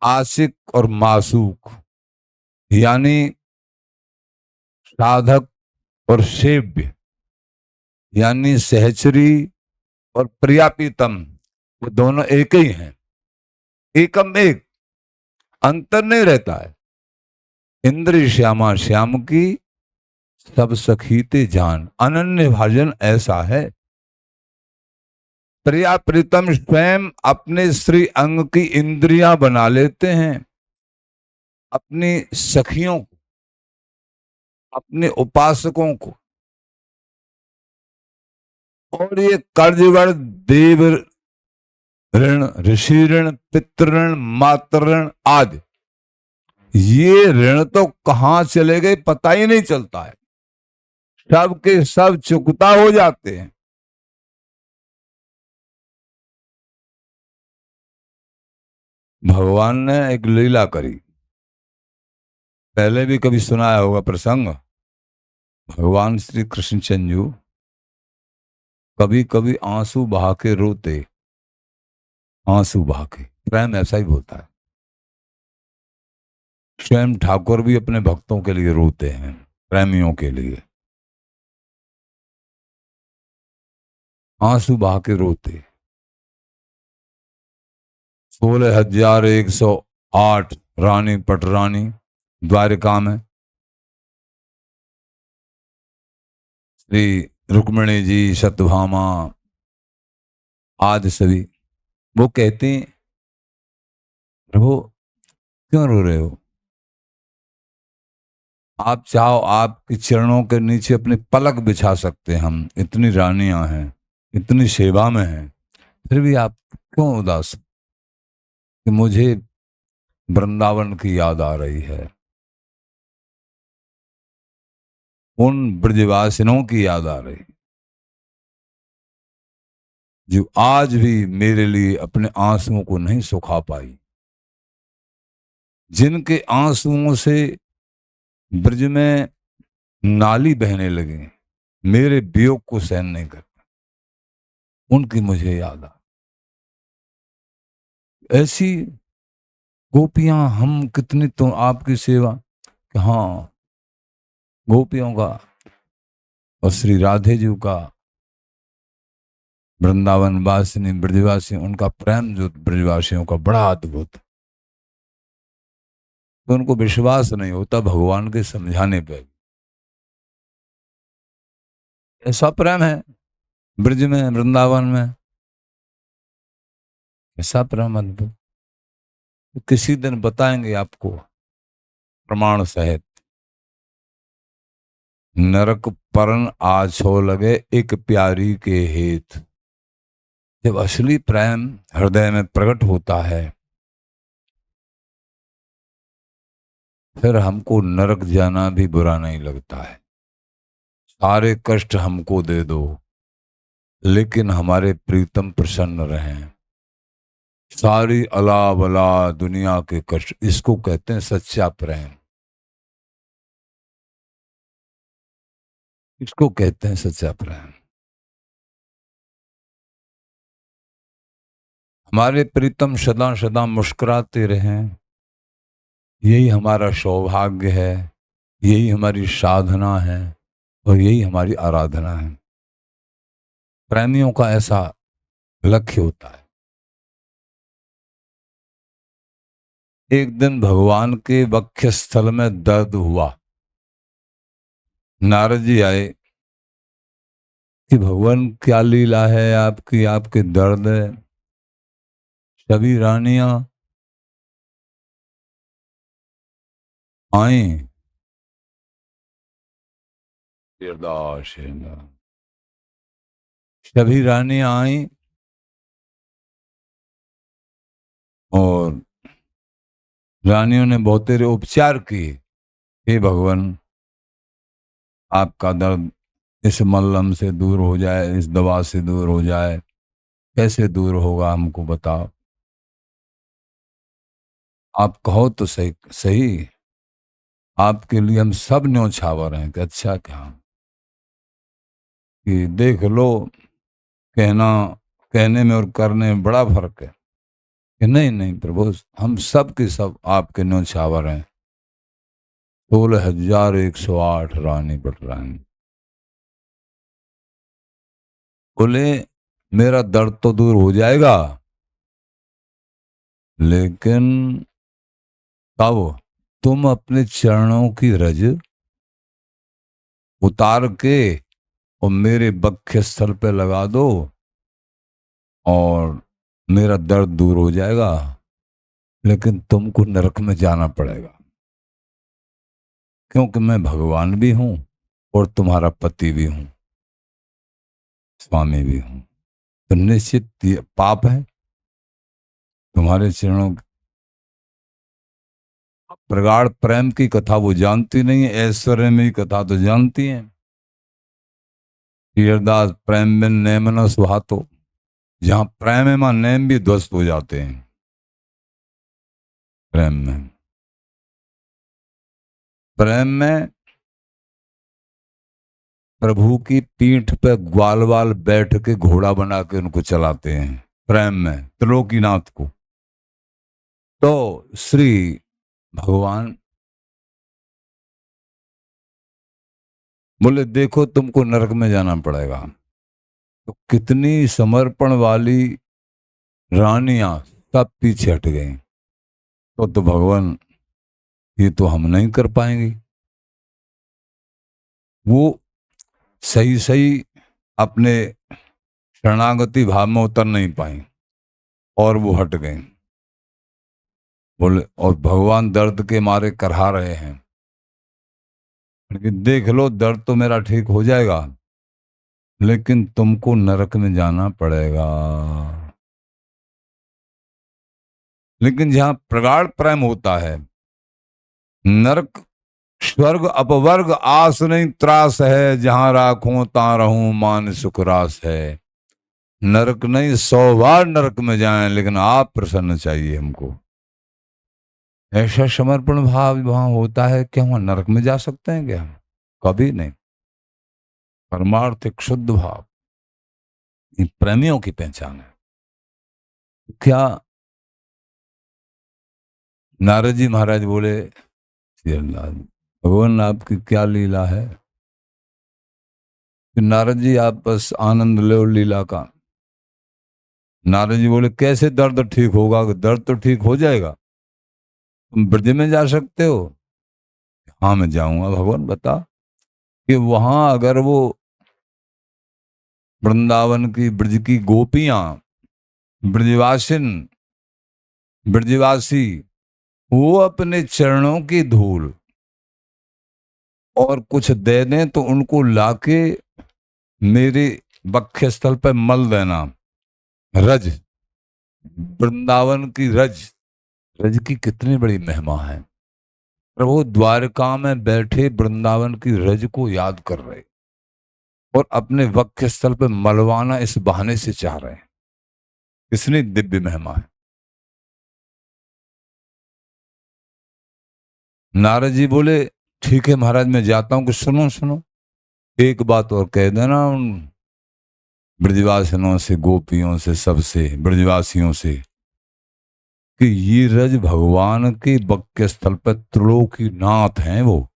आशिक और मासूक, यानी साधक और सेव्य, यानी सहचरी और प्रियापीतम, वो दोनों एक ही हैं। एकम एक, अंतर नहीं रहता है। इंद्र श्यामा श्याम की, सब सखीते जान, अनन्य भाजन ऐसा है। प्रिया प्रीतम स्वयं अपने श्री अंग की इंद्रियां बना लेते हैं, अपनी सखियों को, अपने उपासकों को। और ये कर्जवर देव ऋण, ऋषि ऋण, पितृ ऋण, मातृ ऋण आदि, ये ऋण तो कहां चले गए पता ही नहीं चलता है, सब के सब चुकता हो जाते हैं। भगवान ने एक लीला करी, पहले भी कभी सुनाया होगा प्रसंग। भगवान श्री कृष्ण चंद्र कभी कभी आंसू बहा के रोते, आंसू बहा के, प्रेम ऐसा ही होता है। स्वयं ठाकुर भी अपने भक्तों के लिए रोते हैं, प्रेमियों के लिए आंसू बहा के रोते। 16,108 रानी पटरानी द्वारिका में, श्री रुक्मिणी जी, सत्यभामा आदि सभी, वो कहते हैं प्रभु क्यों रो रहे हो? आप चाहो आपके चरणों के नीचे अपनी पलक बिछा सकते हैं, हम इतनी रानियां हैं, इतनी सेवा में हैं, फिर भी आप क्यों उदास? कि मुझे वृंदावन की याद आ रही है, उन ब्रजवासिनों की याद आ रही, जो आज भी मेरे लिए अपने आंसुओं को नहीं सुखा पाई, जिनके आंसुओं से ब्रज में नाली बहने लगे, मेरे वियोग को सहन नहीं कर, उनकी मुझे याद आ। ऐसी गोपियां हम कितनी तो आपकी सेवा, हाँ, गोपियों का और श्री राधे जी का, वृंदावन वासिनी ब्रजवासी, उनका प्रेम जो ब्रजवासियों का बड़ा अद्भुत, तो उनको विश्वास नहीं होता भगवान के समझाने पे। ऐसा प्रेम है ब्रज में, वृंदावन में, ऐसा प्रेम अद्भुत, तो किसी दिन बताएंगे आपको प्रमाण सहित। नरक परन आछो लगे एक प्यारी के हेत, जब असली प्रेम हृदय में प्रकट होता है, फिर हमको नरक जाना भी बुरा नहीं लगता है। सारे कष्ट हमको दे दो, लेकिन हमारे प्रीतम प्रसन्न रहें। सारी अला बला दुनिया के कष्ट, इसको कहते हैं सच्चा प्रेम, इसको कहते हैं सच्चा प्रेम। हमारे प्रीतम सदा सदा मुस्कुराते रहें, यही हमारा सौभाग्य है, यही हमारी साधना है और यही हमारी आराधना है। प्रेमियों का ऐसा लक्ष्य होता है। एक दिन भगवान के वक्षस्थल में दर्द हुआ, नारद जी आए कि भगवान क्या लीला है आपकी, आपके दर्द है। सभी रानियां आई, सभी रानियां आई और रानियों ने बहुत तेरे उपचार किए। हे भगवान, आपका दर्द इस मल्लम से दूर हो जाए, इस दवा से दूर हो जाए, कैसे दूर होगा हमको बताओ, आप कहो तो सही सही, आपके लिए हम सब न्योछावर हैं। कि अच्छा क्या, कि देख लो, कहना, कहने में और करने में बड़ा फर्क है। कि नहीं नहीं प्रभु, हम सब के सब आपके न्योछावर हैं। 16,108 रानी पटरानी बोले मेरा दर्द तो दूर हो जाएगा, लेकिन कब तुम अपने चरणों की रज उतार के और मेरे बक्ष स्थल पे लगा दो और मेरा दर्द दूर हो जाएगा, लेकिन तुमको नरक में जाना पड़ेगा, क्योंकि मैं भगवान भी हूं और तुम्हारा पति भी हूं, स्वामी भी हूं। तो निश्चित ये पाप है। तुम्हारे चरणों प्रगाढ़ प्रेम की कथा वो जानती नहीं है, ऐश्वर्य में कथा तो जानती है। तीरदास प्रेम में नेम न सुहातो, जहां प्रेम है वहां नेम भी ध्वस्त हो जाते हैं। प्रेम में प्रभु की पीठ पे ग्वाल वाल बैठ के घोड़ा बना के उनको चलाते हैं। प्रेम में त्रिलोकीनाथ को। तो श्री भगवान बोले देखो तुमको नरक में जाना पड़ेगा। तो कितनी समर्पण वाली रानियां सब पीछे हट गई। तो भगवान ये तो हम नहीं कर पाएंगे। वो सही सही अपने शरणागति भाव में उतर नहीं पाई और वो हट गए। बोले और भगवान दर्द के मारे करहा रहे हैं कि देख लो दर्द तो मेरा ठीक हो जाएगा, लेकिन तुमको नरक में जाना पड़ेगा। लेकिन जहां प्रगाढ़ प्रेम होता है, नरक स्वर्ग अपवर्ग आस नहीं त्रास है, जहां राखूं ता रहूं मान सुख रास है। नरक नहीं 100 बार नरक में जाएं, लेकिन आप प्रसन्न चाहिए हमको। ऐसा समर्पण भाव वहां होता है कि हम नरक में जा सकते हैं क्या? कभी नहीं। परमार्थिक शुद्ध भाव इन प्रेमियों की पहचान है। क्या नारद जी महाराज बोले, भगवान आपकी क्या लीला है? फिर नारद जी आप बस आनंद लो लीला का। नारद जी बोले कैसे दर्द ठीक होगा? दर्द तो ठीक हो जाएगा, तुम ब्रज में जा सकते हो। हाँ मैं जाऊंगा। भगवान बता कि वहां अगर वो वृंदावन की ब्रज की गोपियां, ब्रजवासिन, ब्रजवासी, वो अपने चरणों की धूल और कुछ दे दें तो उनको लाके मेरे बक्ष स्थल पर मल देना। रज, वृंदावन की रज, रज की कितनी बड़ी महिमा है। प्रभु द्वारका में बैठे वृंदावन की रज को याद कर रहे और अपने वक्ष स्थल पर मलवाना इस बहाने से चाह रहे हैं। कितनी दिव्य महिमा है। नारद जी बोले ठीक है महाराज मैं जाता हूं। कि सुनो सुनो, एक बात और कह देना उन ब्रजवासियों से, गोपियों से, सबसे, ब्रजवासियों से कि ये रज भगवान के वक्ष स्थल पर त्रिलोकीनाथ हैं, वो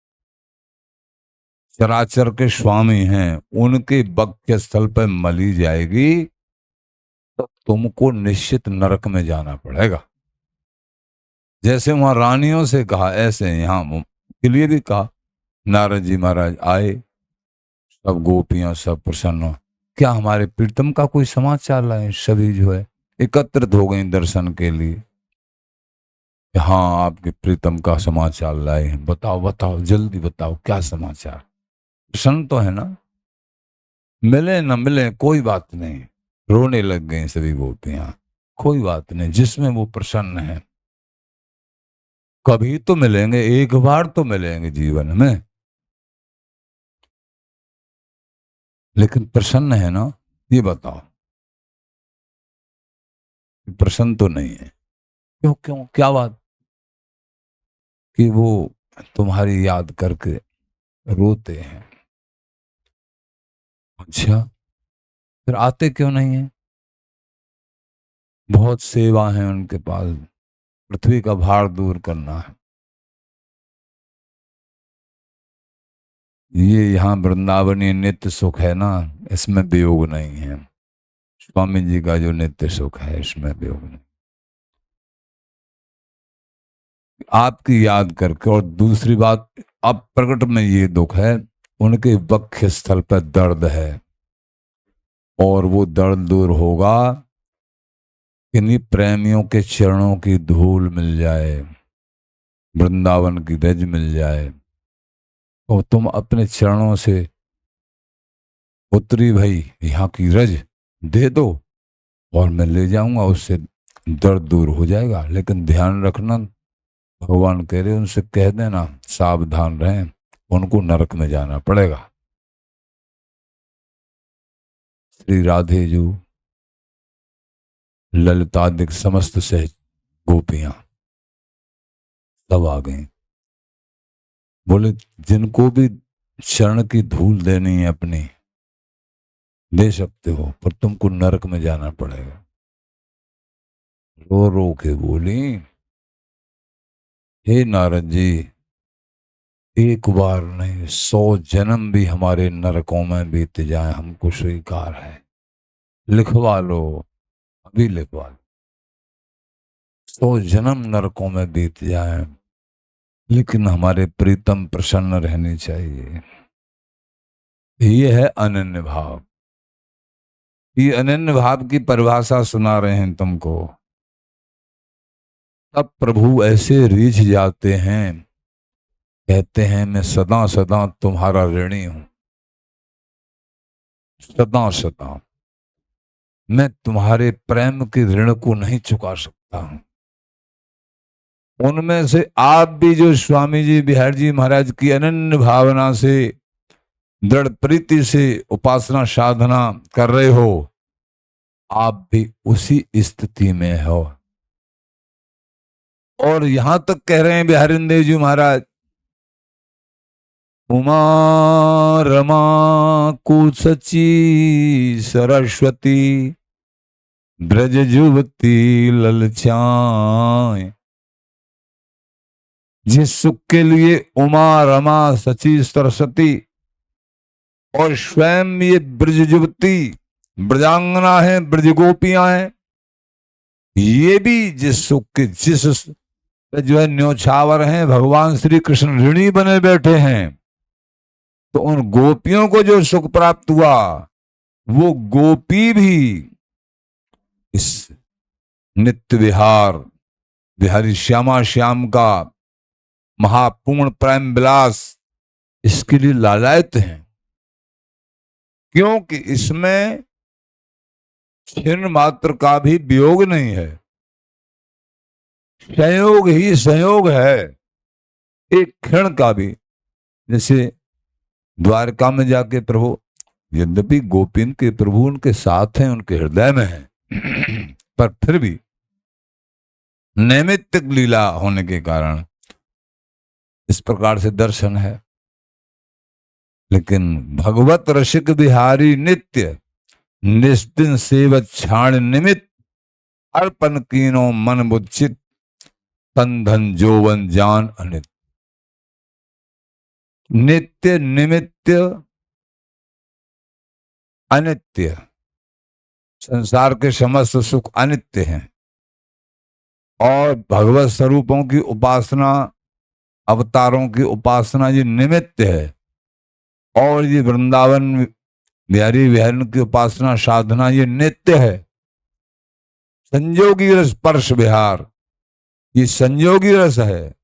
चराचर के स्वामी हैं, उनके वक्ष स्थल पर मली जाएगी तो तुमको निश्चित नरक में जाना पड़ेगा। जैसे वहां रानियों से कहा, ऐसे यहां के लिए भी कहा। नारद जी महाराज आए, सब गोपियां सब प्रसन्न हो। क्या हमारे प्रीतम का कोई समाचार लाए? सभी जो है एकत्रित हो गई दर्शन के लिए। हाँ आपके प्रीतम का समाचार लाए हैं, बताओ बताओ जल्दी बताओ क्या समाचार। प्रसन्न तो है ना? मिले न मिले कोई बात नहीं। रोने लग गई सभी गोपियां। कोई बात नहीं, जिसमें वो प्रसन्न है। कभी तो मिलेंगे, एक बार तो मिलेंगे जीवन में, लेकिन प्रसन्न है ना? ये बताओ। प्रसन्न तो नहीं है। क्यों क्यों, क्या बात? कि वो तुम्हारी याद करके रोते हैं। अच्छा, फिर आते क्यों नहीं है? बहुत सेवा है उनके पास, पृथ्वी का भार दूर करना है। ये यहाँ वृंदावनी नित्य सुख है ना, इसमें वियोग नहीं है। स्वामी जी का जो नित्य सुख है इसमें वियोग नहीं। आपकी याद करके, और दूसरी बात, अब प्रकट में ये दुख है, उनके वक्ष स्थल पर दर्द है, और वो दर्द दूर होगा किन्हीं प्रेमियों के चरणों की धूल मिल जाए, वृंदावन की रज मिल जाए, तो तुम अपने चरणों से उतरी भाई यहाँ की रज दे दो और मैं ले जाऊंगा, उससे दर्द दूर हो जाएगा। लेकिन ध्यान रखना, भगवान कह रहे उनसे कह देना सावधान रहें, उनको नरक में जाना पड़ेगा। श्री राधे जो ललितादिक समस्त से गोपियां सब आ गई। बोले जिनको भी शरण की धूल देनी है अपनी दे सकते हो, पर तुमको नरक में जाना पड़ेगा। रो रो के बोली, हे नारद जी, एक बार नहीं 100 जन्म भी हमारे नरकों में बीत जाए हमको स्वीकार है, लिखवा लो, अभी लिखवा लो। 100 जन्म नरकों में बीत जाए, लेकिन हमारे प्रीतम प्रसन्न रहनी चाहिए। ये है अनन्य भाव। ये अनन्य भाव की परिभाषा सुना रहे हैं तुमको। तब प्रभु ऐसे रीझ जाते हैं, कहते हैं मैं सदा सदा तुम्हारा ऋणी हूं, सदा सदा मैं तुम्हारे प्रेम के ऋण को नहीं चुका सकता हूं। उनमें से आप भी जो स्वामी जी बिहारी जी महाराज की अनन्य भावना से, दृढ़ प्रीति से उपासना साधना कर रहे हो, आप भी उसी स्थिति में हो। और यहां तक कह रहे हैं बिहारी देव जी महाराज, उमा रमा कुसची सरस्वती ब्रज युवती ललचाए। जिस सुख के लिए उमा रमा सची सरस्वती और स्वयं ये ब्रज युवती ब्रजांगना है, ब्रज गोपियां हैं, ये भी जिस सुख के जिस जो है न्योछावर हैं, भगवान श्री कृष्ण ऋणी बने बैठे हैं, तो उन गोपियों को जो सुख प्राप्त हुआ, वो गोपी भी इस नित्य विहार बिहारी श्यामा श्याम का महापूर्ण प्रेम विलास इसके लिए लालायित हैं, क्योंकि इसमें क्षण मात्र का भी वियोग नहीं है, संयोग ही संयोग है, एक क्षण का भी। जैसे द्वारका में जाके प्रभु, यद्यपि गोपिन के प्रभु उनके साथ हैं, उनके हृदय में हैं, पर फिर भी नैमित्तिक लीला होने के कारण इस प्रकार से दर्शन है। लेकिन भगवत रसिक बिहारी नित्य निस्दिन सेवत क्षाण निमित्त अर्पण कीनो मन बुच्चित तन धन जोवन जान अनित। नित्य निमित्त अनित्य, संसार के समस्त सुख अनित्य हैं, और भगवत स्वरूपों की उपासना, अवतारों की उपासना ये निमित्त है, और ये वृंदावन बिहारी विहारी की उपासना साधना ये नित्य है। संयोगी रस स्पर्श विहार ये संयोगी रस है,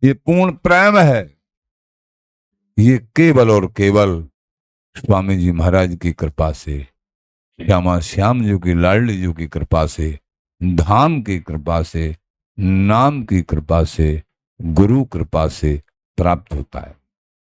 ये पूर्ण प्रेम है, ये केवल और केवल स्वामी जी महाराज की कृपा से, श्यामा श्याम जी की लाडली जी की कृपा से, धाम की कृपा से, नाम की कृपा से, गुरु कृपा से प्राप्त होता है।